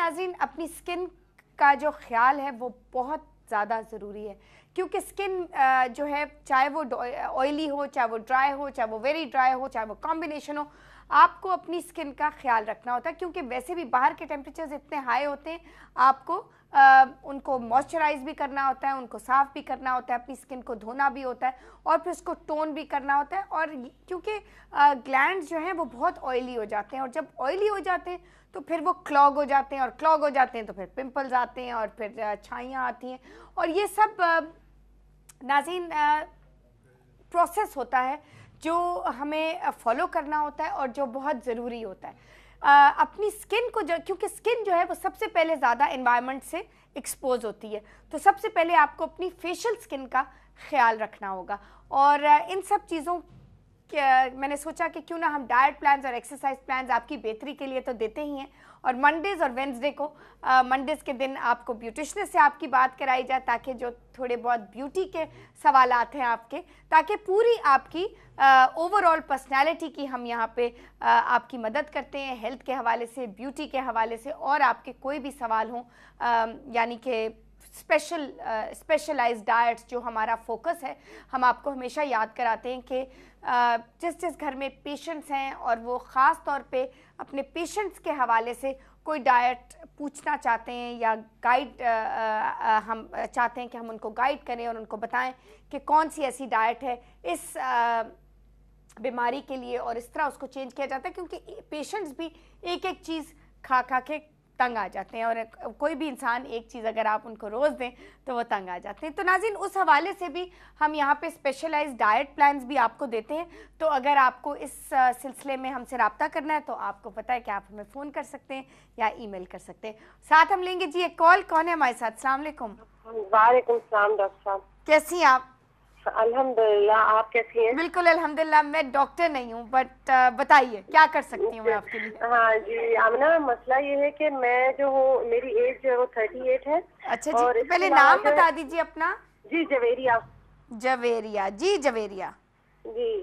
नाज़रीन, अपनी स्किन का जो ख्याल है वो बहुत ज़्यादा ज़रूरी है, क्योंकि स्किन जो है, चाहे वो ऑयली हो, चाहे वो ड्राई हो, चाहे वो वेरी ड्राई हो, चाहे वो कॉम्बिनेशन हो, आपको अपनी स्किन का ख्याल रखना होता है। क्योंकि वैसे भी बाहर के टेम्परेचर्स इतने हाई होते हैं, आपको उनको मॉइस्चराइज भी करना होता है, उनको साफ़ भी करना होता है, अपनी स्किन को धोना भी होता है और फिर उसको टोन भी करना होता है। और क्योंकि ग्लैंड्स जो हैं वो बहुत ऑयली हो जाते हैं, और जब ऑयली हो जाते हैं तो फिर वो क्लॉग हो जाते हैं, और क्लॉग हो जाते हैं तो फिर पिंपल्स आते हैं और फिर छाइयाँ आती हैं, और ये सब नाज़रीन प्रोसेस होता है जो हमें फॉलो करना होता है और जो बहुत ज़रूरी होता है। अपनी स्किन को क्योंकि स्किन जो है वो सबसे पहले ज़्यादा एनवायरनमेंट से एक्सपोज होती है, तो सबसे पहले आपको अपनी फेशियल स्किन का ख्याल रखना होगा। और इन सब चीज़ों मैंने सोचा कि क्यों ना हम डाइट प्लान्स और एक्सरसाइज प्लान्स आपकी बेहतरी के लिए तो देते ही हैं, और मंडेज़ और वेंसडे को मंडेज़ के दिन आपको ब्यूटिशनिस्ट से आपकी बात कराई जाए, ताकि जो थोड़े बहुत ब्यूटी के सवालात हैं आपके, ताकि पूरी आपकी ओवरऑल पर्सनालिटी की हम यहाँ पे आपकी मदद करते हैं, हेल्थ के हवाले से, ब्यूटी के हवाले से, और आपके कोई भी सवाल हों, यानी कि स्पेशलाइज्ड डाइट्स जो हमारा फोकस है, हम आपको हमेशा याद कराते हैं कि जिस जिस घर में पेशेंट्स हैं और वो ख़ास तौर पे अपने पेशेंट्स के हवाले से कोई डाइट पूछना चाहते हैं या गाइड हम चाहते हैं कि हम उनको गाइड करें और उनको बताएं कि कौन सी ऐसी डाइट है इस बीमारी के लिए, और इस तरह उसको चेंज किया जाता है, क्योंकि पेशेंट्स भी एक एक चीज़ खा खा के तंग आ जाते हैं, और कोई भी इंसान एक चीज़ अगर आप उनको रोज़ दें तो वो तंग आ जाते हैं। तो नाज़रीन, उस हवाले से भी हम यहाँ पे स्पेशलाइज्ड डाइट प्लान्स भी आपको देते हैं। तो अगर आपको इस सिलसिले में हमसे रब्ता करना है तो आपको पता है कि आप हमें फ़ोन कर सकते हैं या ईमेल कर सकते हैं। साथ हम लेंगे जी एक कॉल। कौन है हमारे साथ? अस्सलाम वालेकुम। वालेकुम सलाम डॉक्टर साहब, कैसी हैं आप? अल्हम्दुलिल्लाह, आप कैसी हैं? बिल्कुल अल्हम्दुलिल्लाह। मैं डॉक्टर नहीं हूँ, बट बताइए क्या कर सकती हूँ मैं आपके लिए? हाँ जी, आमना, मसला ये है कि मैं जो हूँ, मेरी एज जो है वो 38 है। अच्छा जी, तो पहले नाम बता दीजिए अपना। जी, जवेरिया। जवेरिया जी, जवेरिया जी।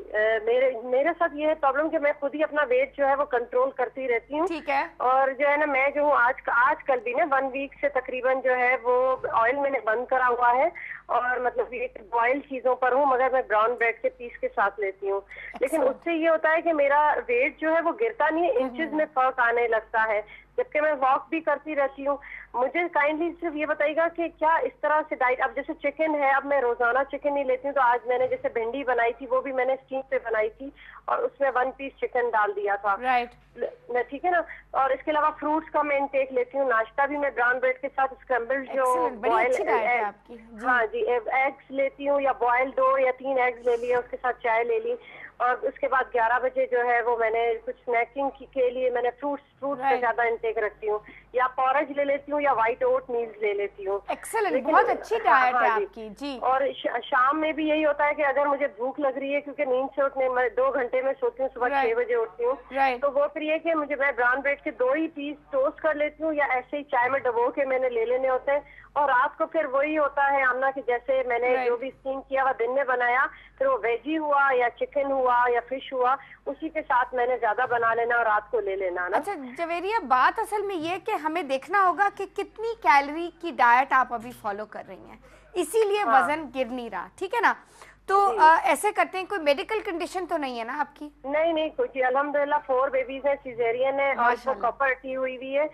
मेरे साथ ये है प्रॉब्लम कि मैं खुद ही अपना वेट जो है वो कंट्रोल करती रहती हूँ। ठीक है। और जो है ना, मैं जो हूँ आजकल भी ना 1 वीक से तकरीबन जो है वो ऑयल मैंने बंद करा हुआ है, और मतलब ये बॉयल चीजों पर हूँ, मगर मैं ब्राउन ब्रेड के पीस के साथ लेती हूँ। लेकिन उससे ये होता है कि मेरा वेट जो है वो गिरता नहीं है, इंचेस में फर्क आने लगता है, जबकि मैं वॉक भी करती रहती हूँ। मुझे काइंडली सिर्फ ये बताइएगा कि क्या इस तरह से डाइट, अब जैसे चिकन है, अब मैं रोजाना चिकन नहीं लेती हूँ, तो आज मैंने जैसे भिंडी बनाई थी, वो भी मैंने स्टीम पे बनाई थी और उसमें 1 पीस चिकन डाल दिया था। राइट। ठीक है ना। और इसके अलावा फ्रूट्स का मैं इंटेक लेती हूँ। नाश्ता भी मैं ब्राउन ब्रेड के साथ स्क्रैम्बल्ड जो बॉयल, हाँ जी, एग्स लेती हूँ, या बॉयल 2 या 3 एग्स ले लिए, उसके साथ चाय ले ली। और उसके बाद 11 बजे जो है वो मैंने कुछ स्नैकिंग के लिए मैंने फ्रूट्स से ज्यादा इंटेक रखती हूँ, या पॉरेज ले लेती हूँ, या व्हाइट ओट मील्स ले लेती हूँ। एक्सेलेंट, बहुत अच्छी डाइट है आपकी जी। और शाम में भी यही होता है कि अगर मुझे भूख लग रही है, क्योंकि नींद से उठने मैं 2 घंटे में सोती हूँ, सुबह 6 बजे उठती हूँ, तो वो फिर ये कि मुझे, मैं ब्राउन ब्रेड के 2 ही पीस टोस्ट कर लेती हूँ, या ऐसे ही चाय में डबो के मैंने ले लेने होते हैं। और रात को फिर वही होता है आमना कि जैसे मैंने जो भी स्टीम किया हुआ दिन में बनाया, फिर वो वेजी हुआ या चिकन हुआ या फिश हुआ, उसी के साथ मैंने ज्यादा बना लेना और रात को ले लेना ना। अच्छा जवेरिया, बात असल में ये कि हमें देखना होगा कि कितनी कैलोरी की डाइट आप अभी फॉलो कर रही हैं, इसीलिए वजन गिर नहीं रहा, ठीक है ना। तो ऐसे करते हैं, कोई मेडिकल कंडीशन तो नहीं है ना आपकी? नहीं कुछ, अल्हम्दुलिल्लाह 4 बेबीज है, सिजेरियन है, और वो कॉपर टी हुई है।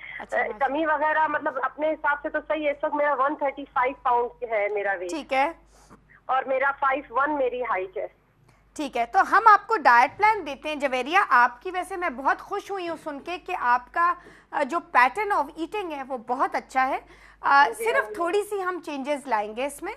कमी वगैरह मतलब अपने हिसाब से तो सही है। इस वक्त मेरा 135 पाउंड है मेरा वेट। ठीक है। और मेरा 5'1" मेरी हाइट है। ठीक है, तो हम आपको डाइट प्लान देते हैं जवेरिया। आपकी वैसे मैं बहुत खुश हुई हूँ सुन के कि आपका जो पैटर्न ऑफ ईटिंग है वो बहुत अच्छा है। सिर्फ थोड़ी सी हम चेंजेस लाएंगे इसमें,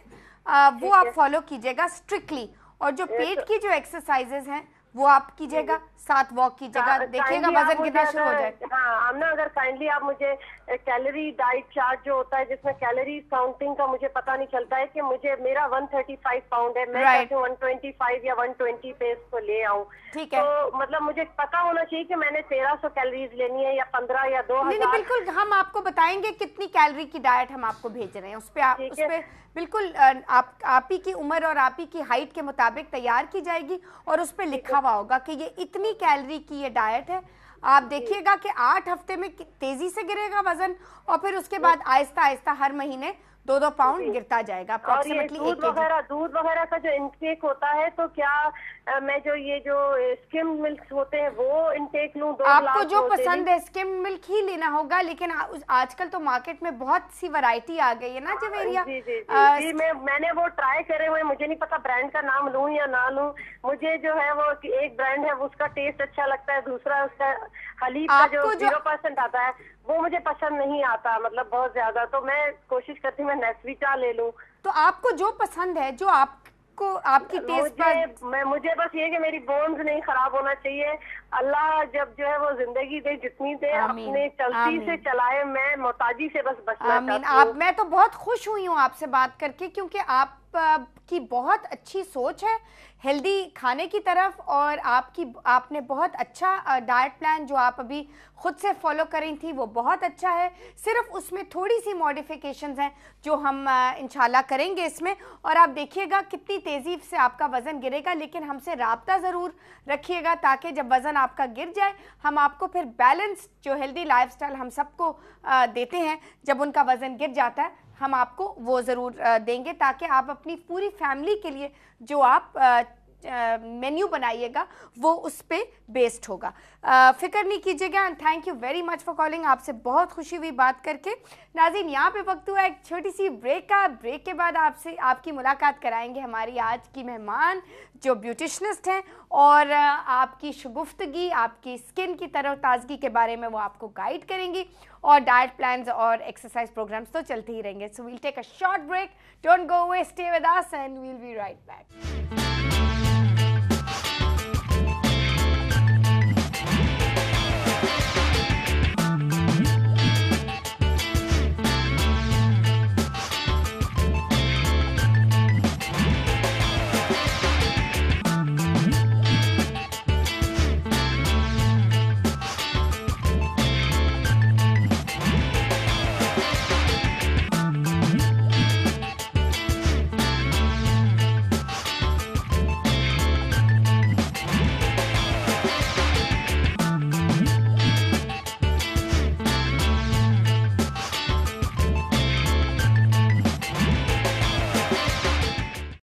वो आप फॉलो कीजिएगा स्ट्रिक्टली। और जो पेट की जो एक्सरसाइजेज हैं वो आप कीजिएगा, साथ वॉक कीजिएगा, देखिएगा वजन गिरना शुरू हो जाए। हाँ आमना, अगर काइंडली आप मुझे कैलोरी डाइट चार्ट जो होता है जिसमें कैलोरी काउंटिंग का मुझे पता नहीं चलता है कि मुझे, मेरा 135 पाउंड है, मैं चाहती हूँ 125 या 120 पे इसको ले आऊँ। ठीक है। तो मतलब मुझे पता होना चाहिए कि मैंने 1300 कैलोरीज लेनी है या 15 या 2000। नहीं, बिल्कुल हम आपको बताएंगे कितनी कैलोरी की डाइट हम आपको भेज रहे हैं, उस पे बिल्कुल आप ही की उम्र और आप ही की हाइट के मुताबिक तैयार की जाएगी, और उस पर लिखा हुआ होगा कि ये इतनी कैलोरी की ये डाइट है, आप देखिएगा कि 8 हफ्ते में तेजी से गिरेगा वजन, और फिर उसके बाद आहिस्ता आहिस्ता हर महीने 2-2 पाउंड गिरता जाएगा। और ये दूध वगैरह का जो इनटेक होता है, तो क्या मैं जो ये जो स्किम मिल्क होते हैं वो इनटेक लूं? आपको जो पसंद है स्किम मिल्क ही लेना होगा, लेकिन आजकल तो मार्केट में बहुत सी वैरायटी आ गई है ना जवेरिया। जी, मैंने वो ट्राई करे हुए, मुझे नहीं पता ब्रांड का नाम लूं या ना लूं। मुझे जो है वो एक ब्रांड है उसका टेस्ट अच्छा लगता है, दूसरा उसका हलीब का जो 0% आता है वो मुझे पसंद नहीं आता, मतलब बहुत ज्यादा। तो मैं कोशिश करती हूँ मैं नेस्विटा ले लूं। तो आपको जो पसंद है, जो आपको आपकी टेस्ट पर, मुझे बस ये कि मेरी बोन्स नहीं खराब होना चाहिए। अल्लाह जब जो है वो जिंदगी दे, जितनी दे अपने चलती से चलाए, मैं मोहताजी से बस बचना चाहती हूँ। मैं तो बहुत खुश हुई हूँ आपसे बात करके, क्योंकि आप की बहुत अच्छी सोच है हेल्दी खाने की तरफ, और आपने बहुत अच्छा डाइट प्लान जो आप अभी खुद से फॉलो करी थी वो बहुत अच्छा है। सिर्फ उसमें थोड़ी सी मॉडिफिकेशंस हैं जो हम इंशाल्लाह करेंगे इसमें, और आप देखिएगा कितनी तेज़ी से आपका वज़न गिरेगा। लेकिन हमसे राब्ता ज़रूर रखिएगा, ताकि जब वज़न आपका गिर जाए हम आपको फिर बैलेंस जो हेल्दी लाइफस्टाइल हम सबको देते हैं, जब उनका वज़न गिर जाता है हम आपको वो ज़रूर देंगे, ताकि आप अपनी पूरी फैमिली के लिए जो आप मेन्यू बनाइएगा वो उस पे बेस्ड होगा। फिक्र नहीं कीजिएगा। And thank you very much for calling. आपसे बहुत खुशी हुई बात करके। नाज़रीन, यहाँ पे वक्त हुआ एक छोटी सी ब्रेक का। ब्रेक के बाद आपकी मुलाकात कराएंगे हमारी आज की मेहमान जो ब्यूटिशनिस्ट हैं, और आपकी शगुफ्तगी, आपकी स्किन की तरोताज़गी के बारे में वो आपको गाइड करेंगी, और डाइट प्लान्स और एक्सरसाइज प्रोग्राम्स तो चलते ही रहेंगे। So we'll take a short break, don't go away, stay with us and we'll be right back.